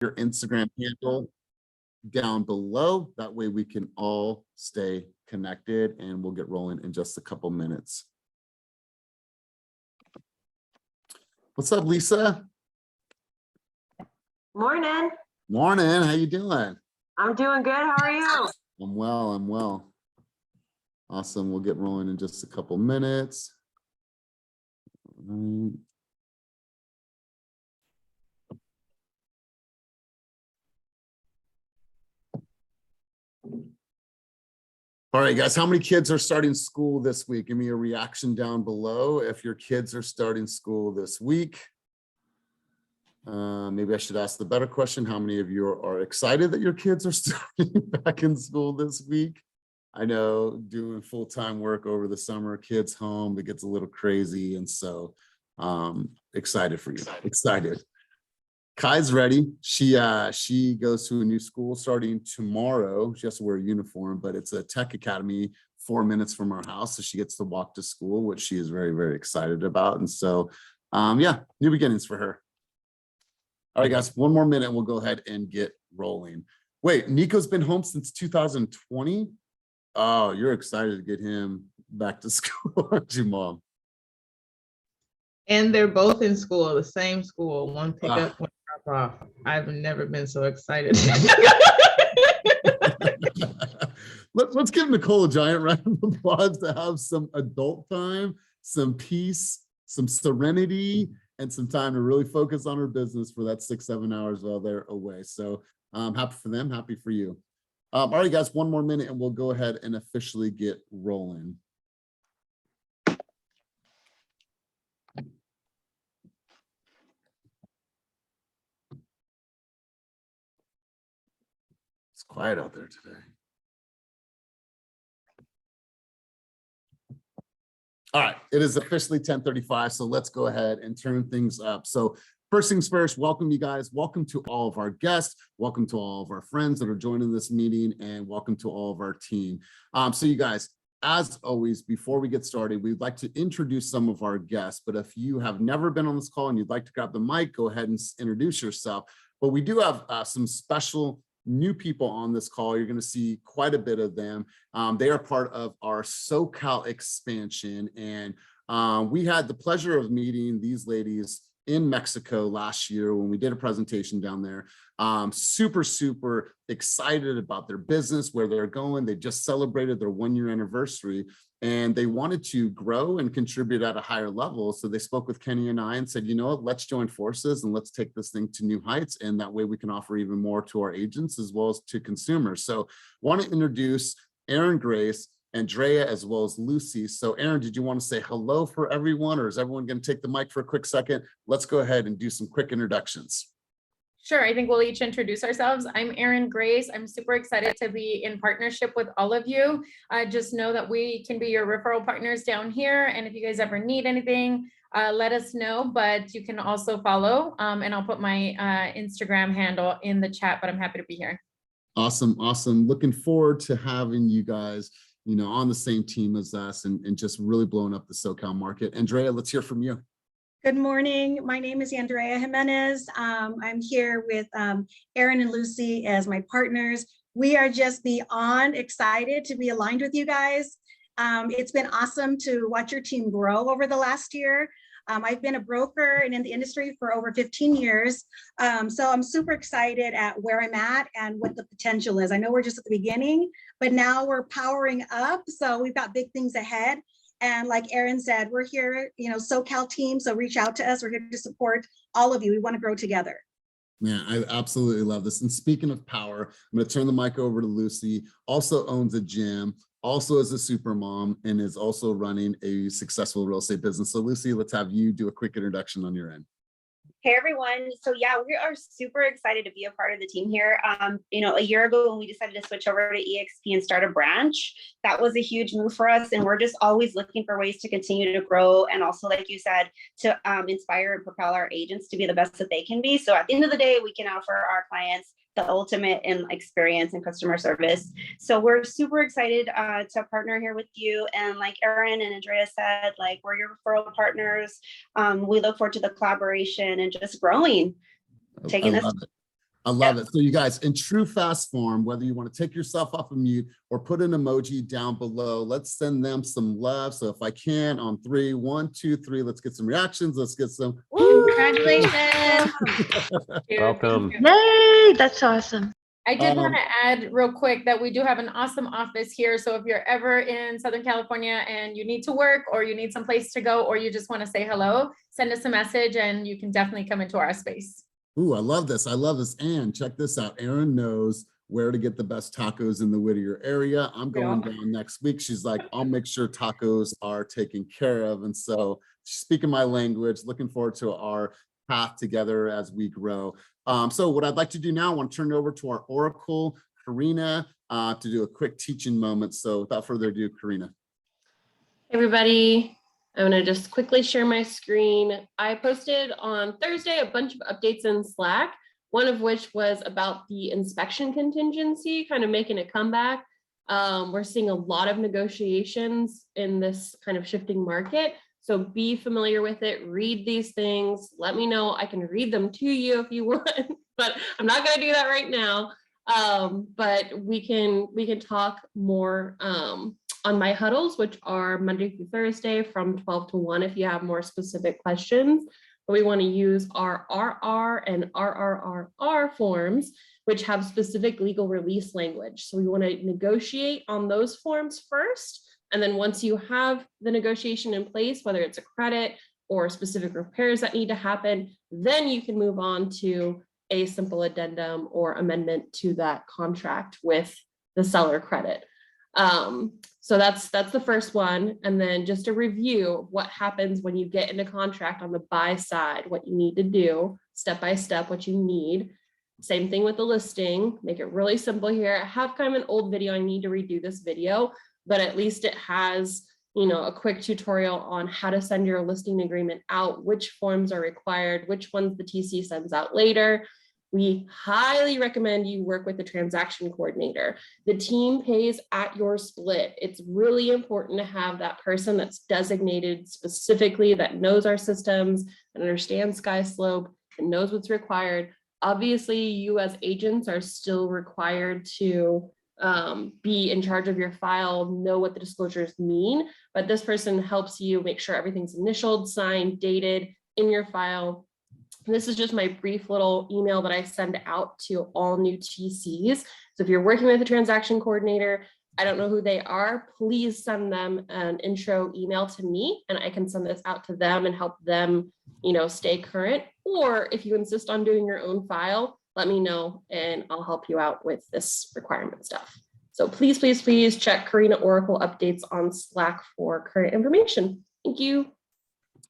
your Instagram handle down below. That way we can all stay connected, and we'll get rolling in just a couple minutes. What's up, Lisa? Morning. Morning. How you doing? I'm doing good. How are you? I'm well. I'm well. Awesome. We'll get rolling in just a couple minutes. All right, guys, how many kids are starting school this week? Give me a reaction down below if your kids are starting school this week. Maybe I should ask the better question. How many of you are excited that your kids are starting back in school this week? I know doing full-time work over the summer, kids home, it gets a little crazy. And so excited for you, excited. Kai's ready. She goes to a new school starting tomorrow. She has to wear a uniform, but it's a tech academy 4 minutes from our house. So she gets to walk to school, which she is very, very excited about. And so, yeah, new beginnings for her. All right, guys, 1 more minute. We'll go ahead and get rolling. Wait, Nico's been home since 2020. Oh, you're excited to get him back to school, aren't you, Mom? And they're both in school, the same school, one pickup, one drop off. I've never been so excited. Let's give Nicole a giant round of applause to have some adult time, some peace, some serenity, and some time to really focus on her business for that 6-7 hours while they're away. So happy for them, happy for you. All right, guys, 1 more minute and we'll go ahead and officially get rolling. It's quiet out there today. All right, it is officially 10:35, so let's go ahead and turn things up. So first things first, welcome you guys. Welcome to all of our guests. Welcome to all of our friends that are joining this meeting, and welcome to all of our team. So you guys, as always, before we get started, we'd like to introduce some of our guests, but if you have never been on this call and you'd like to grab the mic, go ahead and introduce yourself. But we do have some special new people on this call. You're going to see quite a bit of them. They are part of our SoCal expansion. And we had the pleasure of meeting these ladies in Mexico last year when we did a presentation down there. Super, super excited about their business, where they're going. They just celebrated their 1-year anniversary and they wanted to grow and contribute at a higher level. So they spoke with Kenny and I and said, you know what, let's join forces and let's take this thing to new heights. And that way we can offer even more to our agents as well as to consumers. So I want to introduce Erin Grace, Andrea, as well as Lucy. So Erin, did you want to say hello for everyone, or is everyone going to take the mic for a quick second? Let's go ahead and do some quick introductions. Sure, I think we'll each introduce ourselves. I'm Erin Grace. I'm super excited to be in partnership with all of you. Just know that we can be your referral partners down here. And if you guys ever need anything, let us know, but you can also follow. And I'll put my Instagram handle in the chat, but I'm happy to be here. Awesome, awesome. Looking forward to having you guys, you know, on the same team as us and just really blowing up the SoCal market. Andrea, let's hear from you. Good morning. My name is Andrea Jimenez. I'm here with Erin and Lucy as my partners. We are just beyond excited to be aligned with you guys. It's been awesome to watch your team grow over the last year. I've been a broker and in the industry for over 15 years. So I'm super excited at where I'm at and what the potential is. I know we're just at the beginning, but now we're powering up. So we've got big things ahead. And like Erin said, we're here, you know, SoCal team. So reach out to us. We're here to support all of you. We want to grow together. Yeah, I absolutely love this. And speaking of power, I'm going to turn the mic over to Lucy. Also owns a gym, also is a super mom, and is also running a successful real estate business. So Lucy, let's have you do a quick introduction on your end. Hey everyone. So yeah, we are super excited to be a part of the team here. You know, a year ago when we decided to switch over to eXp and start a branch, that was a huge move for us. And we're just always looking for ways to continue to grow. And also, like you said, to inspire and propel our agents to be the best that they can be. So at the end of the day, we can offer our clients the ultimate in experience and customer service. So we're super excited to partner here with you. And like Erin and Andrea said, like we're your referral partners. We look forward to the collaboration and just growing, taking this. I love it. So you guys, in true fast form, whether you want to take yourself off of mute or put an emoji down below, let's send them some love. So if I can, on 3, 1, 2, 3, let's get some reactions. Let's get some. Congratulations. Welcome. Yay, that's awesome. I did want to add real quick that we do have an awesome office here. So if you're ever in Southern California and you need to work or you need some place to go or you just want to say hello, send us a message and you can definitely come into our space. Ooh, I love this. I love this. And check this out. Erin knows where to get the best tacos in the Whittier area. I'm going down next week. She's like, I'll make sure tacos are taken care of. And so she's speaking my language, looking forward to our path together as we grow. So what I'd like to do now, I want to turn it over to our Oracle, Karina, to do a quick teaching moment. So without further ado, Karina. Hey everybody, I'm going to just quickly share my screen. I posted on Thursday a bunch of updates in Slack, one of which was about the inspection contingency, kind of making a comeback. We're seeing a lot of negotiations in this kind of shifting market. So be familiar with it, read these things, let me know. I can read them to you if you want, but I'm not gonna do that right now. But we can talk more on my huddles, which are Monday through Thursday from 12 to 1 if you have more specific questions. But we wanna use our RR and RRRR forms, which have specific legal release language. So we wanna negotiate on those forms first. And then once you have the negotiation in place, whether it's a credit or specific repairs that need to happen, then you can move on to a simple addendum or amendment to that contract with the seller credit. So that's the first one. And then just a review of what happens when you get into contract on the buy side, what you need to do step by step, what you need. Same thing with the listing, make it really simple here. I have kind of an old video. I need to redo this video, but at least it has, a quick tutorial on how to send your listing agreement out, which forms are required, which ones the TC sends out later. We highly recommend you work with the transaction coordinator. The team pays at your split. It's really important to have that person that's designated specifically, that knows our systems and understands SkySlope and knows what's required. Obviously, you as agents are still required to be in charge of your file, know what the disclosures mean, but this person helps you make sure everything's initialed, signed, dated in your file. And this is just my brief little email that I send out to all new TCs. So if you're working with a transaction coordinator, I don't know who they are, please send them an intro email to me and I can send this out to them and help them, stay current. Or if you insist on doing your own file, let me know and I'll help you out with this requirement stuff. So please, please, please check Karina Oracle updates on Slack for current information. Thank you.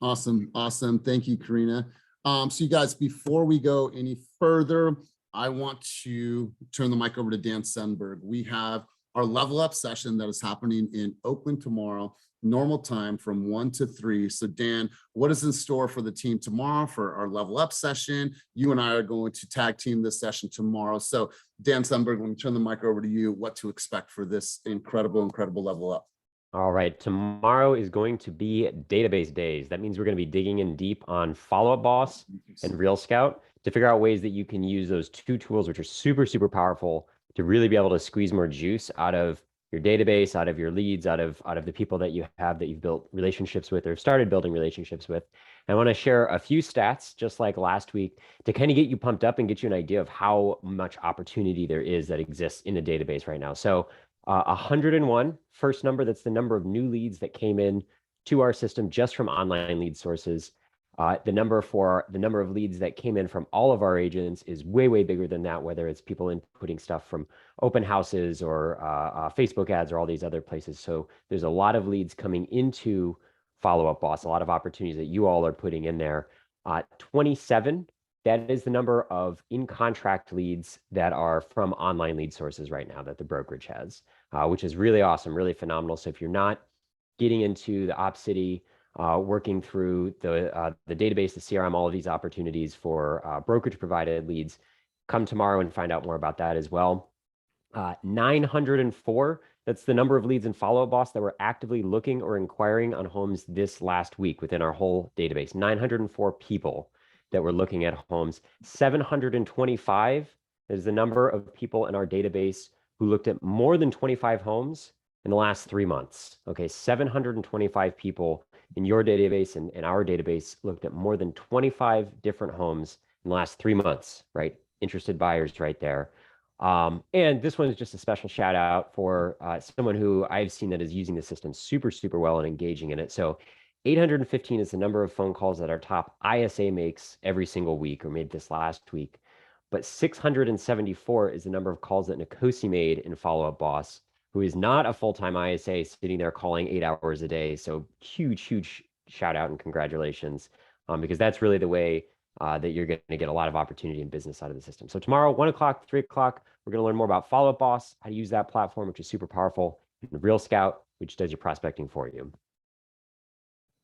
Awesome. Awesome. Thank you, Karina. So you guys, before we go any further, I want to turn the mic over to Dan Sundberg. We have our level up session that is happening in Oakland tomorrow, normal time from 1 to 3. So Dan, what is in store for the team tomorrow for our level up session? You and I are going to tag team this session tomorrow. So Dan Sundberg, let me turn the mic over to you, what to expect for this incredible level up. All right, tomorrow is going to be database days. That means we're going to be digging in deep on Follow Up Boss and Real Scout to figure out ways that you can use those two tools, which are super, super powerful to really be able to squeeze more juice out of your database, out of your leads, out of the people that you have that you've built relationships with or started building relationships with. And I want to share a few stats, just like last week, to kind of get you pumped up and get you an idea of how much opportunity there is that exists in the database right now. So 101, first number, that's the number of new leads that came in to our system just from online lead sources. The number of leads that came in from all of our agents is way, way bigger than that, whether it's people inputting stuff from open houses or Facebook ads or all these other places. So there's a lot of leads coming into Follow Up Boss, a lot of opportunities that you all are putting in there. 27, that is the number of in-contract leads that are from online lead sources right now that the brokerage has, which is really awesome, really phenomenal. So if you're not getting into the OpCity, working through the database, the CRM, all of these opportunities for brokerage provided leads, come tomorrow and find out more about that as well. 904, that's the number of leads in Follow Up Boss that were actively looking or inquiring on homes this last week within our whole database. 904 people that were looking at homes. 725 is the number of people in our database who looked at more than 25 homes in the last 3 months. Okay, 725 people in your database and in our database looked at more than 25 different homes in the last 3 months, right? Interested buyers right there. And this one is just a special shout out for someone who I've seen that is using the system super, super well and engaging in it. So 815 is the number of phone calls that our top ISA makes every single week, or made this last week. But 674 is the number of calls that Nkosi made in Follow Up Boss, who is not a full-time ISA sitting there calling 8 hours a day. So huge, huge shout out and congratulations, because that's really the way that you're going to get a lot of opportunity in business out of the system. So tomorrow, 1 o'clock, 3 o'clock, we're going to learn more about Follow Up Boss, how to use that platform, which is super powerful, and Real Scout, which does your prospecting for you.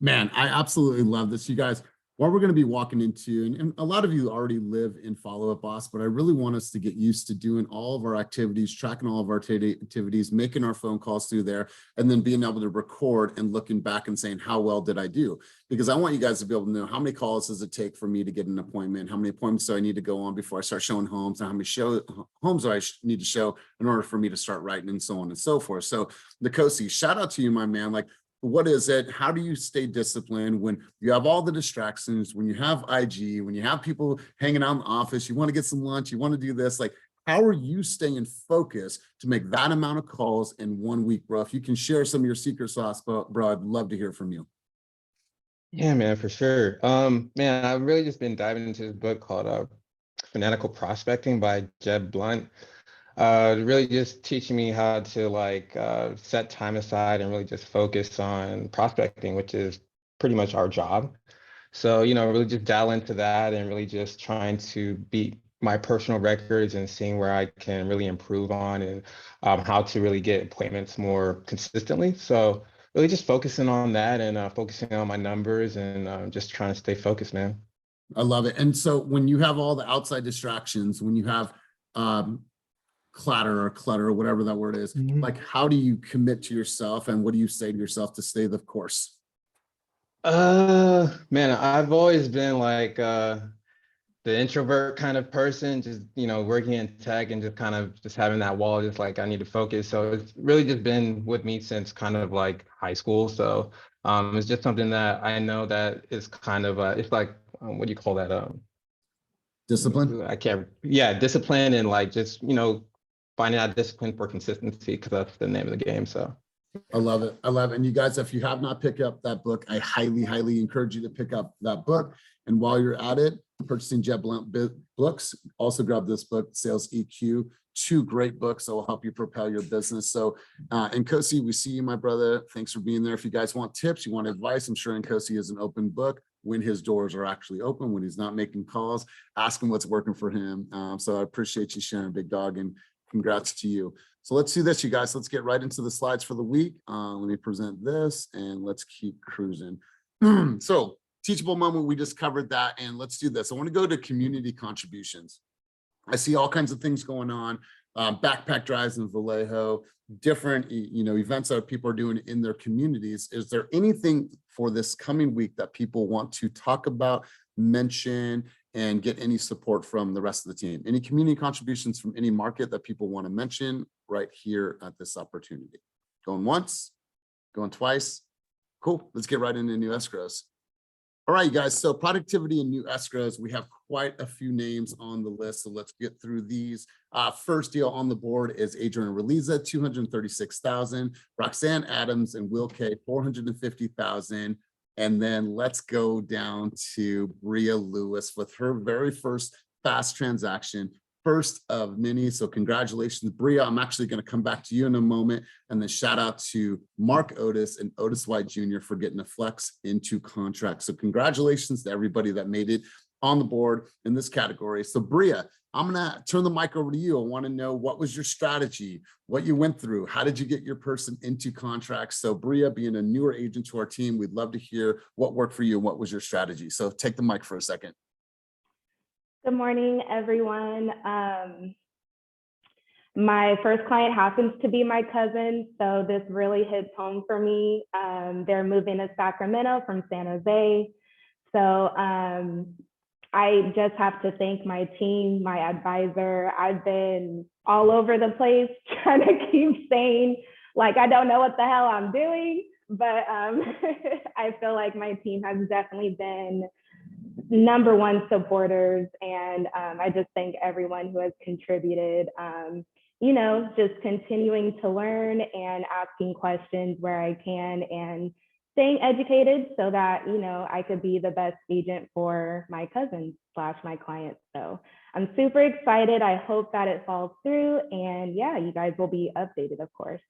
Man, I absolutely love this. You guys, what we're going to be walking into, and a lot of you already live in Follow Up Boss, but I really want us to get used to doing all of our activities, tracking all of our activities, making our phone calls through there, and then being able to record and looking back and saying, how well did I do? Because I want you guys to be able to know, how many calls does it take for me to get an appointment? How many appointments do I need to go on before I start showing homes? And how many homes do I need to show in order for me to start writing, and so on and so forth. So Nkosi, shout out to you, my man. Like, what is it? How do you stay disciplined when you have all the distractions, when you have IG, when you have people hanging out in the office, you want to get some lunch, you want to do this? Like, how are you staying focused to make that amount of calls in 1 week, bro? If you can share some of your secret sauce, bro, I'd love to hear from you. Yeah, man, for sure. Man, I've really just been diving into this book called Fanatical Prospecting by Jeb Blunt. Really just teaching me how to set time aside and really just focus on prospecting, which is pretty much our job. So, really just dial into that and really just trying to beat my personal records and seeing where I can really improve on, and how to really get appointments more consistently. So really just focusing on that and focusing on my numbers and just trying to stay focused, man. I love it. And so when you have all the outside distractions, when you have clutter or whatever that word is, like, how do you commit to yourself, and what do you say to yourself to stay the course? Man, I've always been the introvert kind of person, just working in tech and just kind of just having that wall, just like I need to focus. So it's really just been with me since kind of like high school. So it's just something that I know that is kind of it's like what do you call that? Discipline. Discipline, and just finding out discipline for consistency, because that's the name of the game. So I love it. I love it. And you guys, if you have not picked up that book, I highly, highly encourage you to pick up that book. And while you're at it, purchasing Jeb Blunt books, also grab this book, Sales EQ. 2 great books that will help you propel your business. So, Nkosi, we see you, my brother. Thanks for being there. If you guys want tips, you want advice, I'm sure Nkosi is an open book when his doors are actually open, when he's not making calls. Ask him what's working for him. So I appreciate you sharing, big dog, and congrats to you. So let's do this, you guys. Let's get right into the slides for the week. Let me present this and let's keep cruising. So teachable moment, we just covered that, and let's do this. I want to go to community contributions. I see all kinds of things going on, backpack drives in Vallejo, different events that people are doing in their communities. Is there anything for this coming week that people want to talk about, mention, and get any support from the rest of the team? Any community contributions from any market that people want to mention right here at this opportunity? Going once, going twice. Cool. Let's get right into new escrows. All right, you guys. So productivity and new escrows, we have quite a few names on the list. So let's get through these. First deal on the board is Adrian Reliza, 236,000. Roxanne Adams and Will K, 450,000. And then let's go down to Bria Lewis with her very first fast transaction, first of many. So congratulations, Bria. I'm actually going to come back to you in a moment. And then shout out to Mark Otis and Otis White Jr. for getting a flex into contract. So congratulations to everybody that made it on the board in this category. So Bria, I'm going to turn the mic over to you. I want to know, what was your strategy, what you went through, how did you get your person into contracts? So Bria, being a newer agent to our team, we'd love to hear what worked for you and what was your strategy. So take the mic for a second. Good morning, everyone. My first client happens to be my cousin, so this really hits home for me. They're moving to Sacramento from San Jose. So I just have to thank my team, my advisor. I've been all over the place trying to keep sane. Like, I don't know what the hell I'm doing, but I feel like my team has definitely been number one supporters. And I just thank everyone who has contributed, you know, just continuing to learn and asking questions where I can and staying educated so that, you know, I could be the best agent for my cousins / my clients. So I'm super excited. I hope that it falls through, and yeah, you guys will be updated, of course.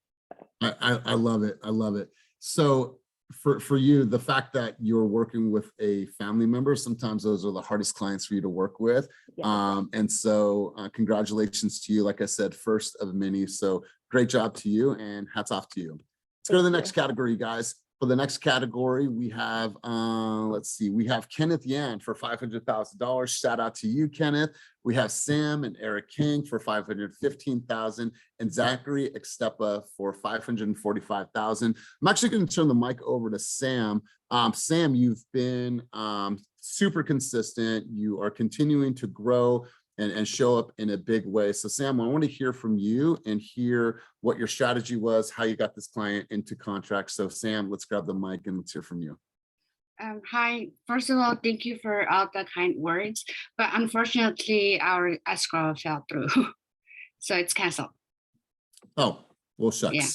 I love it. I love it. So for you, the fact that you're working with a family member, sometimes those are the hardest clients for you to work with. Yeah. And so congratulations to you. Like I said, first of many. So great job to you and hats off to you. Let's go to the next category, guys. For the next category, we have, let's see, we have Kenneth Yan for $500,000. Shout out to you, Kenneth. We have Sam and Eric King for $515,000 and Zachary Extepa for $545,000. I'm actually going to turn the mic over to Sam. Sam, you've been super consistent. You are continuing to grow and show up in a big way. So Sam, I want to hear from you and hear what your strategy was, how you got this client into contract. So Sam, let's grab the mic and let's hear from you. Hi, first of all, thank you for all the kind words, but unfortunately our escrow fell through, so it's canceled. Oh, well, shucks. Yeah.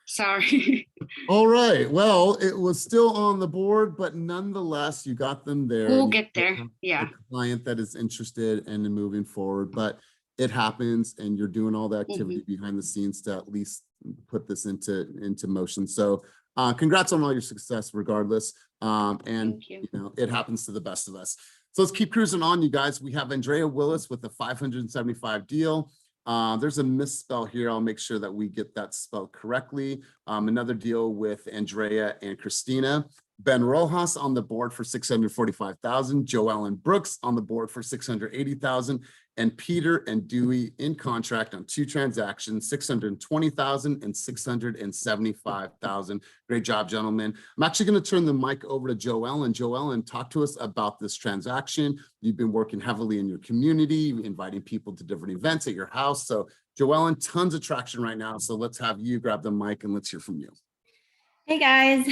Sorry. All right. Well, it was still on the board, but nonetheless, you got them there. We'll get there. Yeah. A client that is interested and in moving forward, but it happens, and you're doing all the activity behind the scenes to at least put this into motion. So congrats on all your success regardless. And you know, it happens to the best of us. So let's keep cruising on, you guys. We have Andrea Willis with a 575 deal. There's a misspell here. I'll make sure that we get that spelled correctly. Another deal with Andrea and Christina. Ben Rojas on the board for $645,000. Joellen Brooks on the board for $680,000. And Peter and Dewey in contract on 2 transactions, $620,000 and $675,000. Great job, gentlemen. I'm actually going to turn the mic over to Joellen. Joellen, talk to us about this transaction. You've been working heavily in your community, inviting people to different events at your house. So Joellen, tons of traction right now. So let's have you grab the mic and let's hear from you. Hey guys,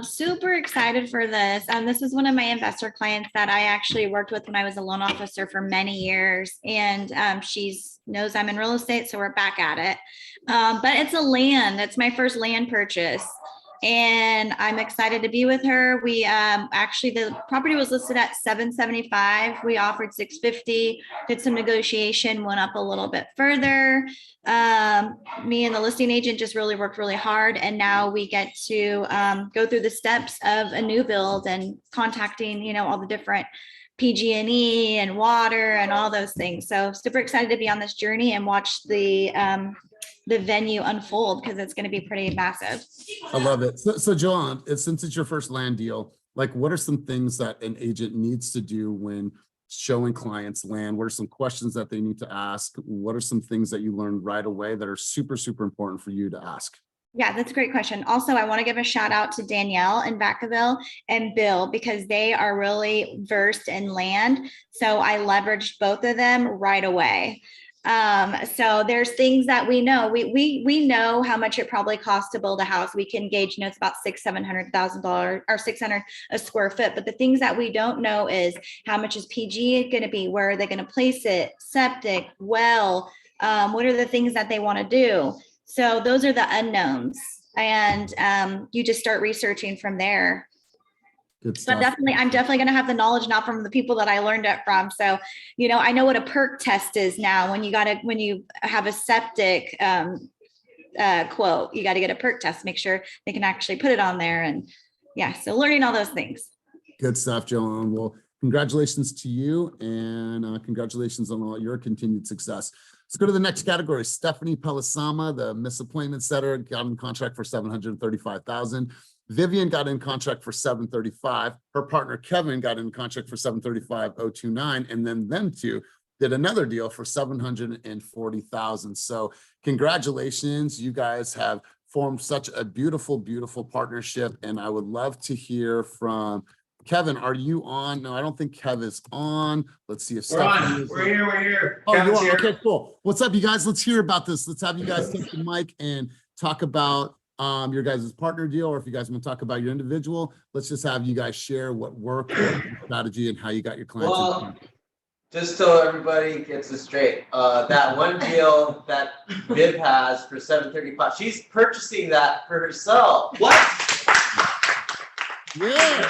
super excited for this. This is one of my investor clients that I actually worked with when I was a loan officer for many years, and she knows I'm in real estate, so we're back at it. But it's a land. It's my first land purchase, and I'm excited to be with her. We actually, the property was listed at $775. We offered $650. Did some negotiation, went up a little bit further. Me and the listing agent just really worked really hard, and now we get to go through the steps of a new build and contacting, you know, all the different PG&E and water and all those things. So super excited to be on this journey and watch the venue unfold, because it's going to be pretty massive. I love it. So Joellen, since it's your first land deal, like, what are some things that an agent needs to do when showing clients land? What are some questions that they need to ask? What are some things that you learned right away that are super, super important for you to ask? Yeah, that's a great question. Also, I want to give a shout out to Danielle in Vacaville and Bill, because they are really versed in land. So I leveraged both of them right away. So there's things that we know. We know how much it probably costs to build a house. We can gauge, you know, it's about $600,000 or $600 a square foot. But the things that we don't know is how much is PG going to be? Where are they going to place it? Septic, well, what are the things that they want to do? So those are the unknowns, and you just start researching from there. Good stuff. But I'm definitely going to have the knowledge now from the people that I learned it from. So, you know, I know what a perk test is now. When you have a septic quote, you got to get a perk test, make sure they can actually put it on there. And yeah, so learning all those things. Good stuff, Joellen. Well, congratulations to you, and congratulations on all your continued success. Let's go to the next category. Stephanie Pelisama, the misappointment setter, got in contract for $735,000. Vivian got in contract for $735,000. Her partner Kevin got in contract for $735,029, and then them two did another deal for $740,000. So congratulations, you guys have formed such a beautiful, beautiful partnership, and I would love to hear from Kevin, are you on? No, I don't think Kev is on. Let's see if We're Stephanie on. is We're here. We're here. Oh, you Kevin's are? here. Okay, cool. What's up, you guys? Let's hear about this. Let's have you guys take the mic and talk about your guys' partner deal, or if you guys want to talk about your individual, let's just have you guys share what worked, what your strategy, and how you got your clients. Well, just so everybody gets this straight, that one deal that Viv has for $735, she's purchasing that for herself. What? Yeah.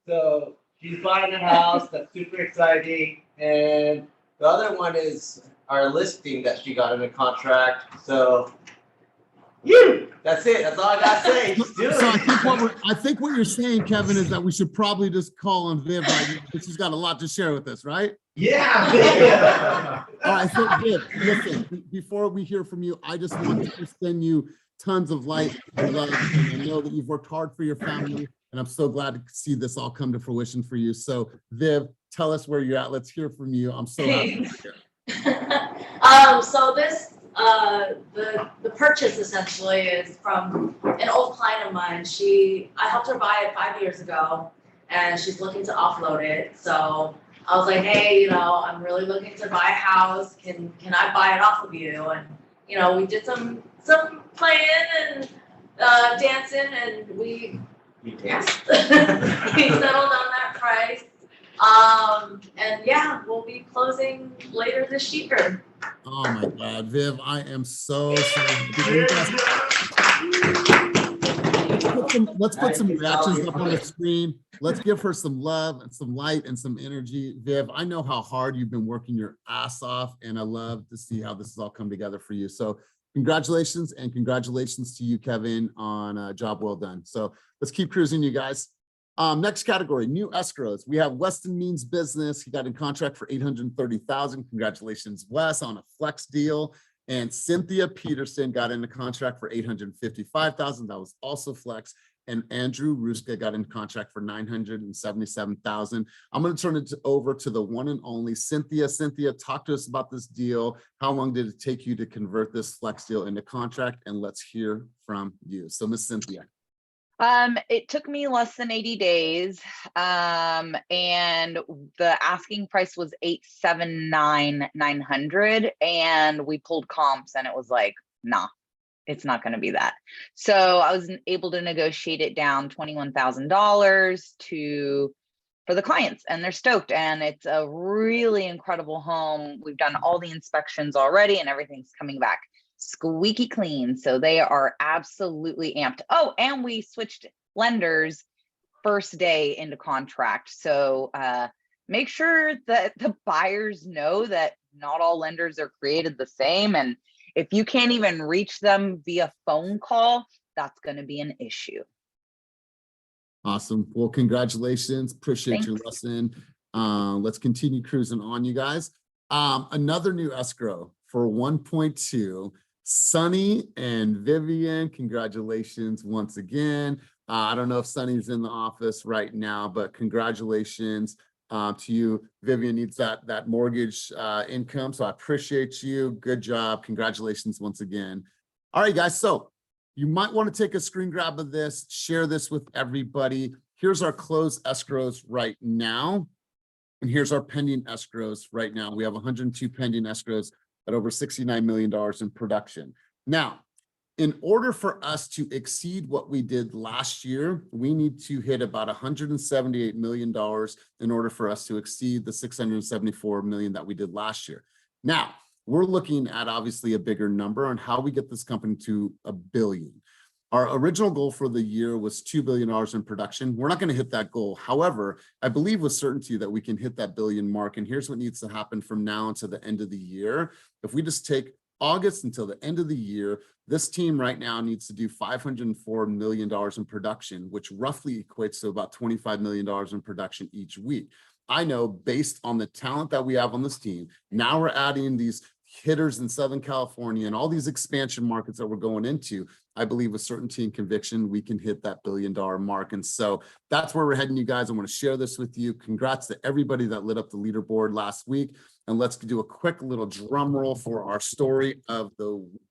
So she's buying a house. That's super exciting. And the other one is our listing that she got in a contract. So that's it. That's all I gotta say. She's doing So it. I think what you're saying, Kevin, is that we should probably just call on Viv, right? Because she's got a lot to share with us, right? Yeah. All right, so Viv, listen, before we hear from you, I just want to send you tons of light and love, and I know that you've worked hard for your family, and I'm so glad to see this all come to fruition for you. So Viv, tell us where you're at. Let's hear from you. I'm so happy to hear. So this, the purchase essentially is from an old client of mine. I helped her buy it 5 years ago, and she's looking to offload it. So I was like, hey, you know, I'm really looking to buy a house. Can I buy it off of you? And you know, we did some playing and dancing, and we danced. We settled on that price. And yeah, we'll be closing later this year. Oh my God, Viv, I am so sorry. Let's put some reactions up on the screen. Let's give her some love and some light and some energy. Viv, I know how hard you've been working your ass off, and I love to see how this has all come together for you. So congratulations, and congratulations to you, Kevin, on a job well done. So let's keep cruising, you guys. Next category, new escrows. We have Weston Means Business. He got in contract for $830,000. Congratulations, Wes, on a flex deal. And Cynthia Peterson got in a contract for $855,000. That was also flex. And Andrew Ruska got in contract for $977,000. I'm going to turn it over to the one and only Cynthia. Cynthia, talk to us about this deal. How long did it take you to convert this flex deal into contract? And let's hear from you. So, Miss Cynthia. It took me less than 80 days. And the asking price was $879,900, and we pulled comps and it was like, nah, it's not going to be that. So I was able to negotiate it down $21,000 for the clients, and they're stoked. And it's a really incredible home. We've done all the inspections already and everything's coming back squeaky clean. So they are absolutely amped. Oh, and we switched lenders first day into contract. So make sure that the buyers know that not all lenders are created the same. And if you can't even reach them via phone call, that's going to be an issue. Awesome. Well, congratulations. Appreciate your lesson. Let's continue cruising on, you guys. Another new escrow for 1.2. Sunny and Vivian, congratulations once again. I don't know if Sunny's in the office right now, but congratulations to you. Vivian needs that mortgage income, so I appreciate you. Good job. Congratulations once again. All right, guys, so you might want to take a screen grab of this, share this with everybody. Here's our closed escrows right now, and here's our pending escrows right now. We have 102 pending escrows at over $69 million in production. Now, in order for us to exceed what we did last year, we need to hit about $178 million in order for us to exceed the $674 million that we did last year. Now, we're looking at obviously a bigger number on how we get this company to $1 billion. Our original goal for the year was $2 billion in production. We're not going to hit that goal. However, I believe with certainty that we can hit that billion mark. And here's what needs to happen from now until the end of the year. If we just take August until the end of the year, this team right now needs to do $504 million in production, which roughly equates to about $25 million in production each week. I know based on the talent that we have on this team, now we're adding these hitters in Southern California and all these expansion markets that we're going into. I believe with certainty and conviction, we can hit that $1 billion mark. And so that's where we're heading, you guys. I want to share this with you. Congrats to everybody that lit up the leaderboard last week. And let's do a quick little drum roll for our story of the week.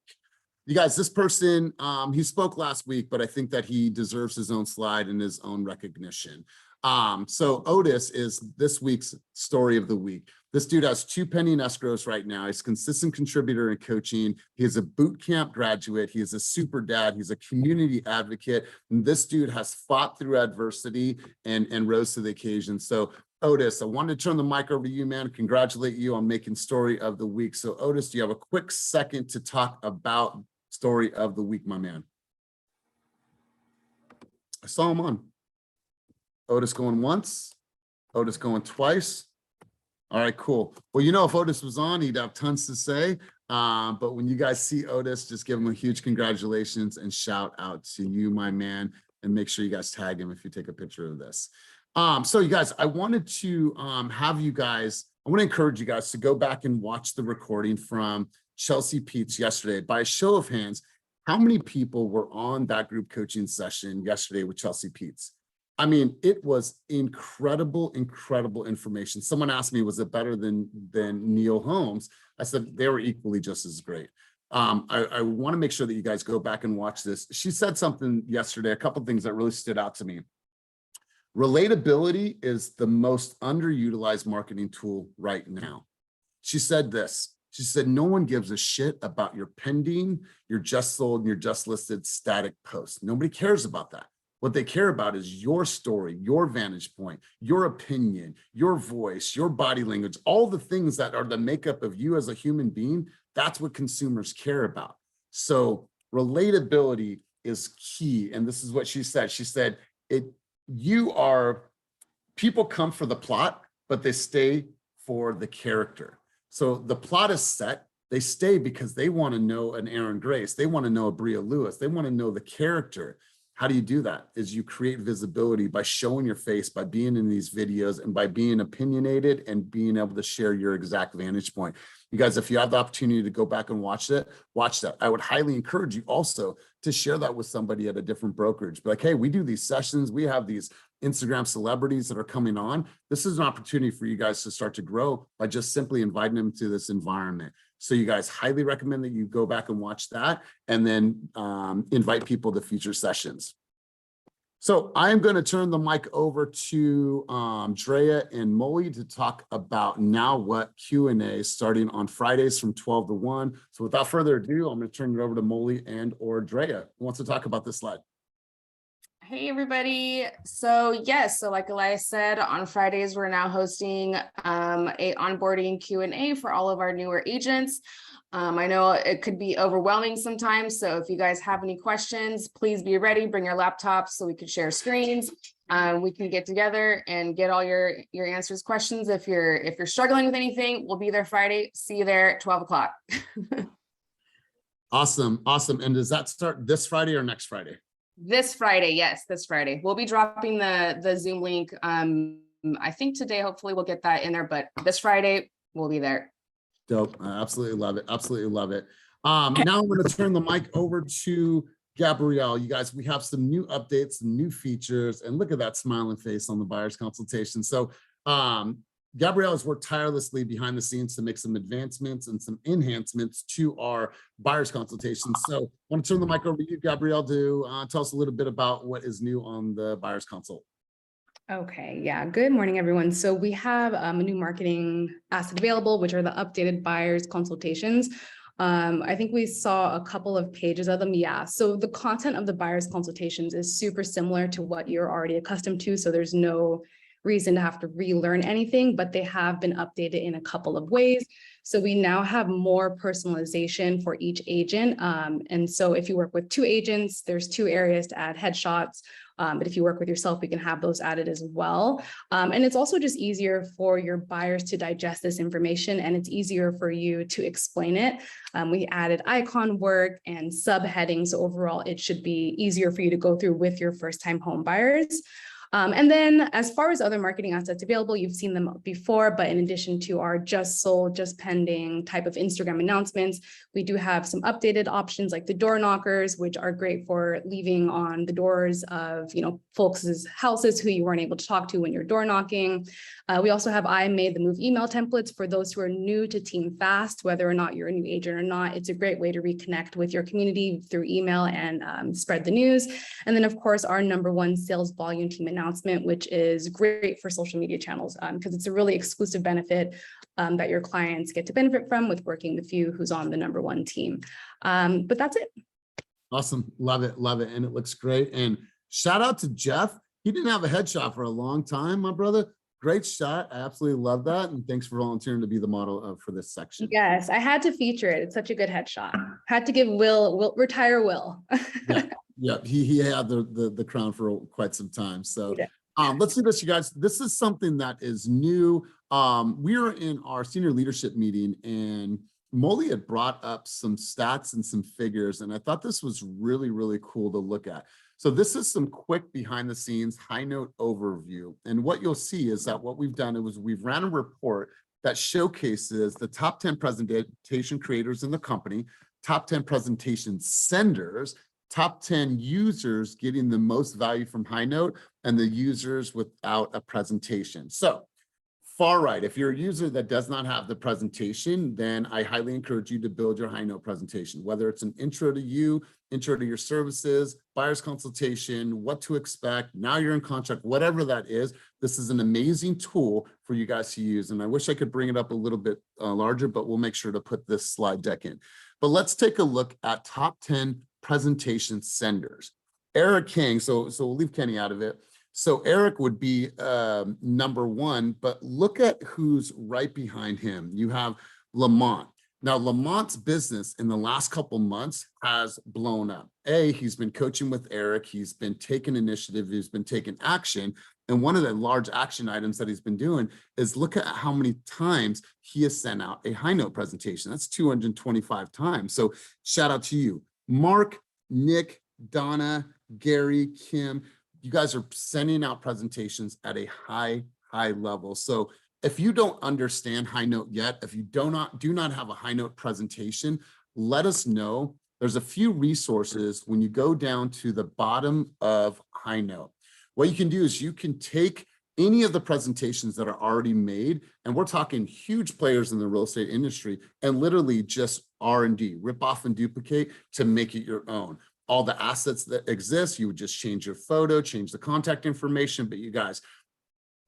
You guys, this person, he spoke last week, but I think that he deserves his own slide and his own recognition. So Otis is this week's story of the week. This dude has 2 pending escrows right now. He's a consistent contributor in coaching. He is a boot camp graduate. He is a super dad. He's a community advocate. And this dude has fought through adversity and rose to the occasion. So Otis, I wanted to turn the mic over to you, man. Congratulate you on making story of the week. So Otis, do you have a quick second to talk about story of the week, my man? I saw him on. Otis going once, Otis going twice. All right, cool. Well, you know, if Otis was on, he'd have tons to say. But when you guys see Otis, just give him a huge congratulations and shout out to you, my man, and make sure you guys tag him if you take a picture of this. So you guys, I wanted to have you guys, I want to encourage you guys to go back and watch the recording from Chelsea Peets yesterday. By a show of hands, how many people were on that group coaching session yesterday with Chelsea Peets? I mean, it was incredible, incredible information. Someone asked me, was it better than Neil Holmes? I said, they were equally just as great. I want to make sure that you guys go back and watch this. She said something yesterday, a couple of things that really stood out to me. Relatability is the most underutilized marketing tool right now. She said this. She said, no one gives a shit about your pending, your just sold, and your just listed static post. Nobody cares about that. What they care about is your story, your vantage point, your opinion, your voice, your body language, all the things that are the makeup of you as a human being. That's what consumers care about. So relatability is key. And this is what she said. She said, people come for the plot, but they stay for the character. So the plot is set. They stay because they want to know an Aaron Grace. They want to know a Bria Lewis. They want to know the character. How do you do that? Is you create visibility by showing your face, by being in these videos, and by being opinionated and being able to share your exact vantage point. You guys, if you have the opportunity to go back and watch that. I would highly encourage you also to share that with somebody at a different brokerage. Be like, hey, we do these sessions. We have these Instagram celebrities that are coming on. This is an opportunity for you guys to start to grow by just simply inviting them to this environment. So you guys, highly recommend that you go back and watch that and then invite people to future sessions. So I'm going to turn the mic over to Drea and Molly to talk about Now What Q&A starting on Fridays from 12 to 1. So without further ado, I'm going to turn it over to Molly and or Drea, who wants to talk about this slide. Hey everybody. So yes, so like Elias said, on Fridays, we're now hosting a onboarding Q&A for all of our newer agents. I know it could be overwhelming sometimes. So if you guys have any questions, please be ready, bring your laptops so we can share screens. We can get together and get all your answers, questions. If you're struggling with anything, we'll be there Friday. See you there at 12 o'clock. Awesome. Awesome. And does that start this Friday or next Friday? This Friday, yes, this Friday. We'll be dropping the Zoom link. I think today, hopefully we'll get that in there, but this Friday, we'll be there. Dope. I absolutely love it. Absolutely love it. Now I'm going to turn the mic over to Gabrielle. You guys, we have some new updates, some new features, and look at that smiling face on the buyer's consultation. So Gabrielle has worked tirelessly behind the scenes to make some advancements and some enhancements to our buyer's consultation. So I want to turn the mic over to you, Gabrielle, to tell us a little bit about what is new on the buyer's consult. Okay, yeah, good morning, everyone. So we have a new marketing asset available, which are the updated buyer's consultations. I think we saw a couple of pages of them. Yeah, so the content of the buyer's consultations is super similar to what you're already accustomed to. So there's no reason to have to relearn anything, but they have been updated in a couple of ways. So we now have more personalization for each agent. And so if you work with 2 agents, there's 2 areas to add headshots. But if you work with yourself, we can have those added as well. And it's also just easier for your buyers to digest this information, and it's easier for you to explain it. We added icon work and subheadings. So overall, it should be easier for you to go through with your first-time home buyers. And then as far as other marketing assets available, you've seen them before, but in addition to our just sold, just pending type of Instagram announcements, we do have some updated options like the door knockers, which are great for leaving on the doors of, folks' houses who you weren't able to talk to when you're door knocking. We also have I made the move email templates for those who are new to Team Fast, whether or not you're a new agent or not. It's a great way to reconnect with your community through email and spread the news. And then of course, our #1 sales volume team announcement, which is great for social media channels because it's a really exclusive benefit that your clients get to benefit from with working with you who's on the #1 team. But that's it. Awesome. Love it. Love it. And it looks great. And shout out to Jeff. He didn't have a headshot for a long time, my brother. Great shot. I absolutely love that. And thanks for volunteering to be the model for this section. Yes, I had to feature it. It's such a good headshot. Had to give retire Will. Yeah, he had the crown for quite some time. So let's do this, you guys. This is something that is new. We are in our senior leadership meeting and Molly had brought up some stats and some figures, and I thought this was really, really cool to look at. So this is some quick behind the scenes high note overview. And what you'll see is that what we've done is we've ran a report that showcases the top 10 presentation creators in the company, top 10 presentation senders, top 10 users getting the most value from high note, and the users without a presentation. So far right, if you're a user that does not have the presentation, then I highly encourage you to build your high note presentation, whether it's an intro to you, intro to your services, buyer's consultation, what to expect, now you're in contract, whatever that is. This is an amazing tool for you guys to use. And I wish I could bring it up a little bit larger, but we'll make sure to put this slide deck in. But let's take a look at top 10 presentation senders. Eric King, so we'll leave Kenny out of it. So Eric would be #1, but look at who's right behind him. You have Lamont. Now, Lamont's business in the last couple months has blown up. He's been coaching with Eric. He's been taking initiative. He's been taking action. And one of the large action items that he's been doing is look at how many times he has sent out a high note presentation. That's 225 times. So shout out to you. Mark, Nick, Donna, Gary, Kim, you guys are sending out presentations at a high level. So if you don't understand high note yet, if you do not have a high note presentation, let us know. There's a few resources when you go down to the bottom of high note. What you can do is you can take any of the presentations that are already made, and we're talking huge players in the real estate industry, and literally just R&D, rip off and duplicate to make it your own. All the assets that exist, you would just change your photo, change the contact information. But you guys,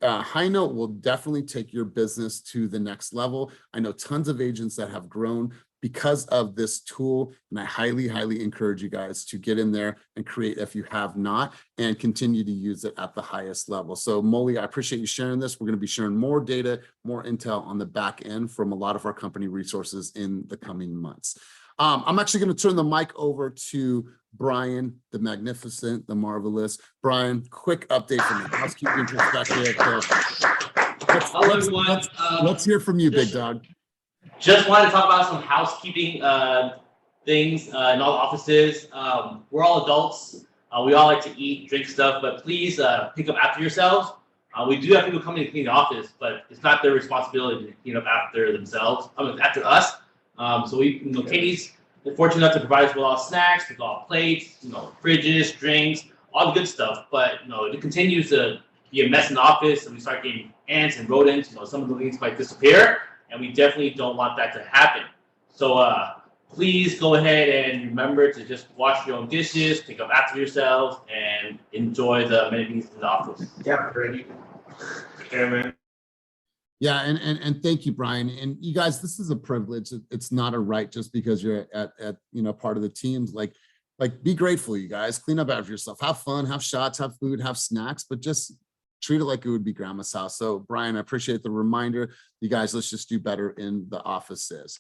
high note will definitely take your business to the next level. I know tons of agents that have grown because of this tool, and I highly encourage you guys to get in there and create if you have not, and continue to use it at the highest level. So Molly, I appreciate you sharing this. We're going to be sharing more data, more intel on the back end from a lot of our company resources in the coming months. I'm actually going to turn the mic over to Brian, the magnificent, the marvelous. Brian, quick update from the housekeeping perspective. Hello, everyone. Let's hear from you, big dog. Just wanted to talk about some housekeeping things in all the offices. We're all adults. We all like to eat, drink stuff, but please pick up after yourselves. We do have people coming to clean the office, but it's not their responsibility to clean up after themselves. after us. So we, Katie's fortunate enough to provide us with all snacks, with all plates, fridges, drinks, all the good stuff. But if it continues to be a mess in the office and we start getting ants and rodents, some of the things might disappear, and we definitely don't want that to happen. So please go ahead and remember to just wash your own dishes, pick up after yourselves, and enjoy the amenities in the office. Yeah, ready. Okay, man. Yeah, and thank you, Brian. And you guys, this is a privilege. It's not a right just because you're at part of the teams. Like be grateful, you guys. Clean up after yourself. Have fun, have shots, have food, have snacks, but just treat it like it would be grandma's house. So Brian, I appreciate the reminder. You guys, let's just do better in the offices.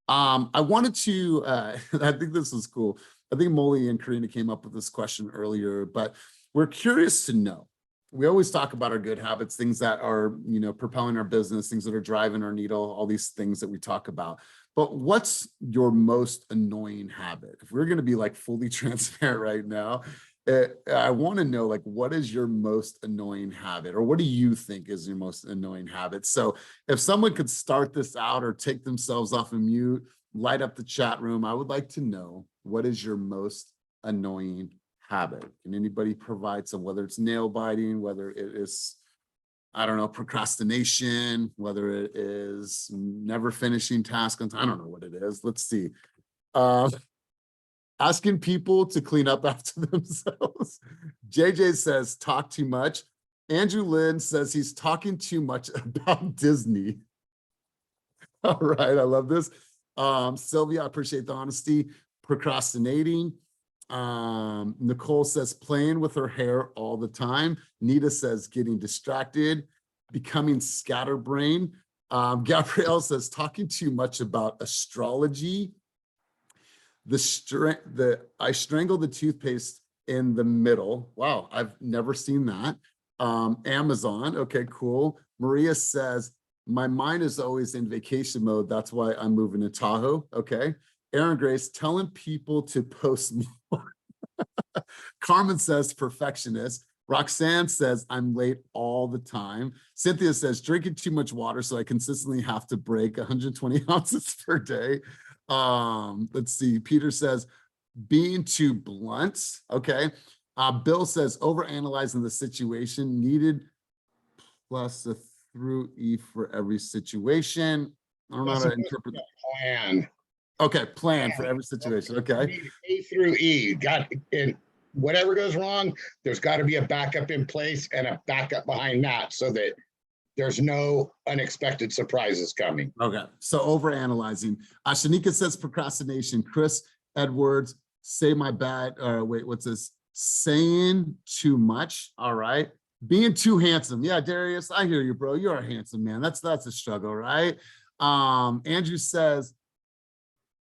I wanted to, I think this is cool. I think Molly and Karina came up with this question earlier, but we're curious to know. We always talk about our good habits, things that are, propelling our business, things that are driving our needle, all these things that we talk about. But what's your most annoying habit? If we're going to be like fully transparent right now, I want to know, like, what is your most annoying habit, or what do you think is your most annoying habit? So if someone could start this out or take themselves off of mute, light up the chat room, I would like to know, what is your most annoying habit? Can anybody provide some, whether it's nail biting, whether it is, I don't know, procrastination, whether it is never finishing tasks on time, I don't know what it is. Let's see. Asking people to clean up after themselves. JJ says, talk too much. Andrew Lynn says he's talking too much about Disney. All right, I love this. Sylvia, I appreciate the honesty. Procrastinating. Nicole says playing with her hair all the time. Nita says getting distracted, becoming scatterbrained. Gabrielle says talking too much about astrology. I strangled the toothpaste in the middle. Wow, I've never seen that. Amazon, okay, cool. Maria says, my mind is always in vacation mode. That's why I'm moving to Tahoe. Okay. Aaron Grace, telling people to post more. Carmen says perfectionist. Roxanne says I'm late all the time. Cynthia says drinking too much water, so I consistently have to break 120 ounces per day. Let's see. Peter says being too blunt. Okay. Bill says overanalyzing the situation, needed plus a through E for every situation. I don't know how to interpret that. Plan. Okay, plan for every situation. Okay. A through E. Got in. Whatever goes wrong, there's got to be a backup in place and a backup behind that, so that there's no unexpected surprises coming. Okay, so overanalyzing. Shanika says procrastination. Chris Edwards, say my bad. Wait, what's this? Saying too much. All right. Being too handsome. Yeah, Darius, I hear you, bro. You're a handsome man. That's a struggle, right? Andrew says,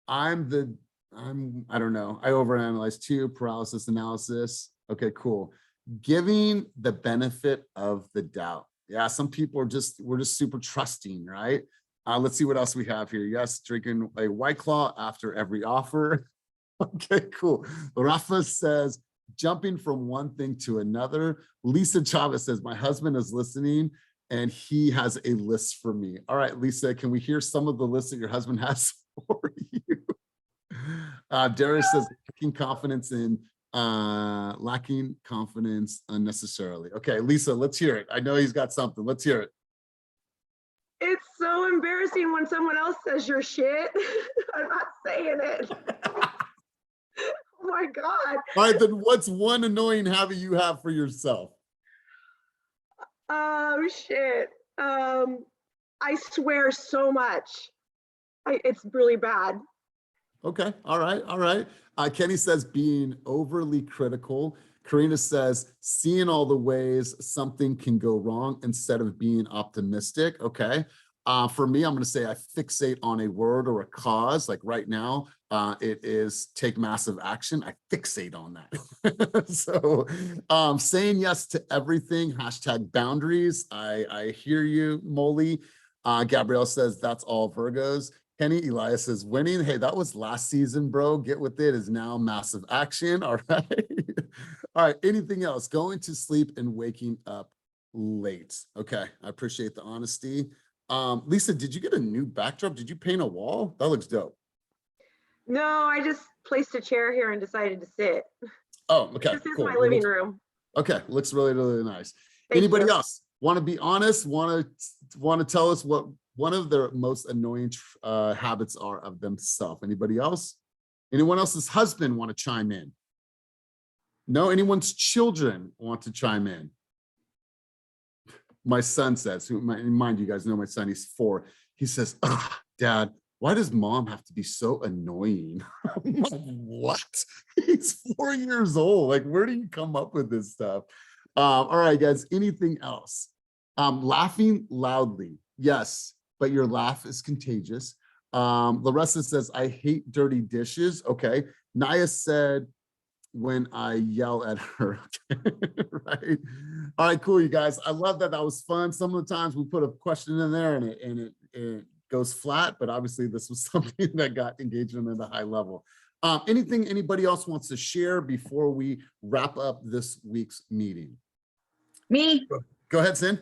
I don't know. I overanalyze too. Paralysis analysis. Okay, cool. Giving the benefit of the doubt. Yeah, some people are we're just super trusting, right? Let's see what else we have here. Yes, drinking a White Claw after every offer. Okay, cool. Rafa says, jumping from one thing to another. Lisa Chavez says, my husband is listening and he has a list for me. All right, Lisa, can we hear some of the lists that your husband has for you? Darius says, lacking confidence unnecessarily. Okay, Lisa, let's hear it. I know he's got something. Let's hear it. It's so embarrassing when someone else says your shit. I'm not saying it. Oh my God. All right, then what's one annoying habit you have for yourself? Oh shit. I swear so much. It's really bad. Okay, all right, all right. Kenny says being overly critical. Karina says seeing all the ways something can go wrong instead of being optimistic. Okay. For me, I'm going to say I fixate on a word or a cause. Like right now, it is take massive action. I fixate on that. So saying yes to everything, hashtag boundaries. I hear you, Molly. Gabrielle says that's all Virgos. Kenny Elias says winning. Hey, that was last season, bro. Get with it is now massive action. All right. All right. Anything else? Going to sleep and waking up late. Okay. I appreciate the honesty. Lisa, did you get a new backdrop? Did you paint a wall? That looks dope. No, I just placed a chair here and decided to sit. Oh, okay. This is Cool. my living room. Okay. Looks really, really nice. Thank Anybody you. else want to be honest? Want to tell us what one of their most annoying habits are of themselves? Anybody else? Anyone else's husband want to chime in? No, anyone's children want to chime in? My son says, mind you guys know my son, he's 4. He says, Dad, why does mom have to be so annoying? I'm like, what? He's 4 years old. Like, where do you come up with this stuff? All right, guys, anything else? Laughing loudly. Yes, but your laugh is contagious. Larissa says, I hate dirty dishes. Okay. Naya said, when I yell at her. Right. All right, cool, you guys. I love that. That was fun. Some of the times we put a question in there and it goes flat, but obviously this was something that got engagement at a high level. Anything anybody else wants to share before we wrap up this week's meeting? Me. Go ahead, Sin.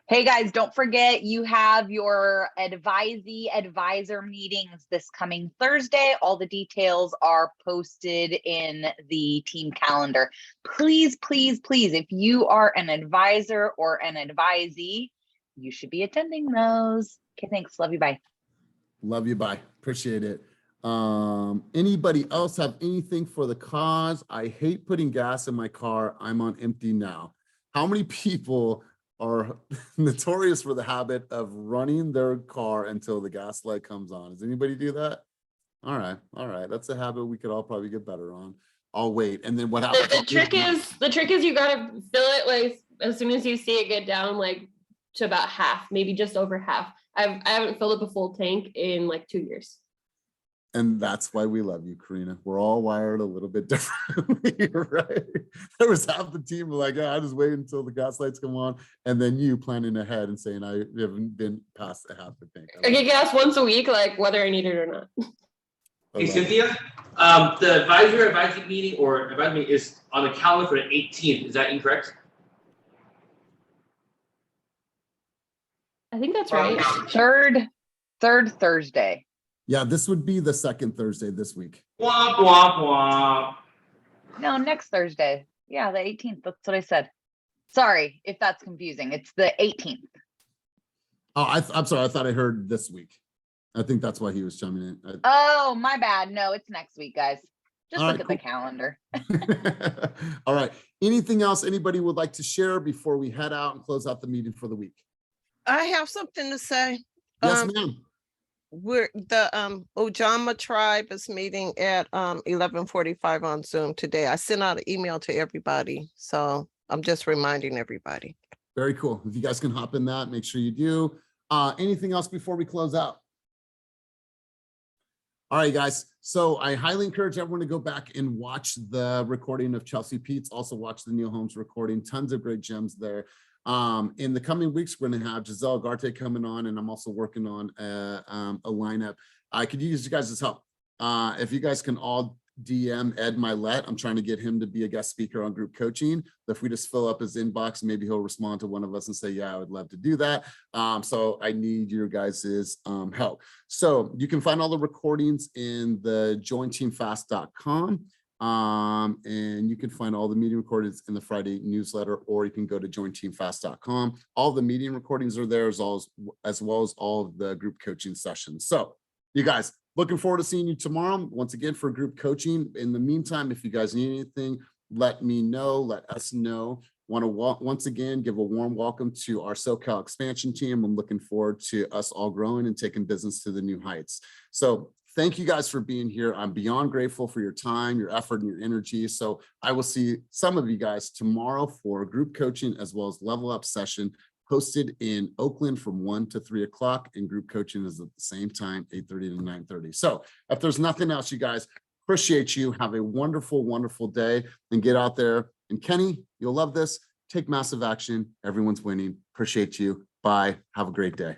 Hey guys, don't forget you have your advisor meetings this coming Thursday. All the details are posted in the team calendar. Please, please, please, if you are an advisor or an advisee, you should be attending those. Okay, thanks. Love you. Bye. Love you. Bye. Appreciate it. Anybody else have anything for the cause? I hate putting gas in my car. I'm on empty now. How many people are notorious for the habit of running their car until the gas light comes on? Does anybody do that? All right. All right. That's a habit we could all probably get better on. I'll wait. And then what happens? The trick is you gotta fill it like as soon as you see it get down like to about half, maybe just over half. I haven't filled up a full tank in like 2 years. And that's why we love you, Karina. We're all wired a little bit differently, right? There was half the team like, yeah, I just wait until the gas lights come on. And then you planning ahead and saying, I haven't been past a half the tank. I get gas once a week, like whether I need it or not. Hey, Cynthia, the advisory meeting or advisory meeting is on the calendar for the 18th. Is that incorrect? I think that's right. Third Thursday. Yeah, this would be the second Thursday this week. Womp, womp, womp. No, next Thursday. Yeah, the 18th. That's what I said. Sorry if that's confusing. It's the 18th. Oh, I'm sorry. I thought I heard this week. I think that's why he was chiming in. Oh, my bad. No, it's next week, guys. Just All look right, at the calendar. All right. Anything else anybody would like to share before we head out and close out the meeting for the week? I have something to say. Yes, ma'am. We're the Ojama tribe is meeting at 11:45 on Zoom today. I sent out an email to everybody, so I'm just reminding everybody. Very cool. If you guys can hop in that, make sure you do. Anything else before we close out? All right, guys. So I highly encourage everyone to go back and watch the recording of Chelsea Pete's. Also watch the Neil Holmes recording. Tons of great gems there. In the coming weeks, we're going to have Giselle Garte coming on, and I'm also working on a lineup. I could use you guys' help. If you guys can all DM Ed Milet, I'm trying to get him to be a guest speaker on group coaching. If we just fill up his inbox, maybe he'll respond to one of us and say, yeah, I would love to do that. So I need your guys' help. So you can find all the recordings in the jointeamfast.com. And you can find all the meeting recordings in the Friday newsletter, or you can go to jointeamfast.com. All the meeting recordings are there as well as all of the group coaching sessions. So you guys, looking forward to seeing you tomorrow once again for group coaching. In the meantime, if you guys need anything, let me know, let us know. Want to once again give a warm welcome to our SoCal expansion team. I'm looking forward to us all growing and taking business to the new heights. So thank you guys for being here. I'm beyond grateful for your time, your effort, and your energy. So I will see some of you guys tomorrow for group coaching as well as level up session hosted in Oakland from 1 to 3 o'clock, and group coaching is at the same time, 8:30 to 9:30. So if there's nothing else, you guys, appreciate you. Have a wonderful, wonderful day and get out there. And Kenny, you'll love this. Take massive action. Everyone's winning. Appreciate you. Bye. Have a great day.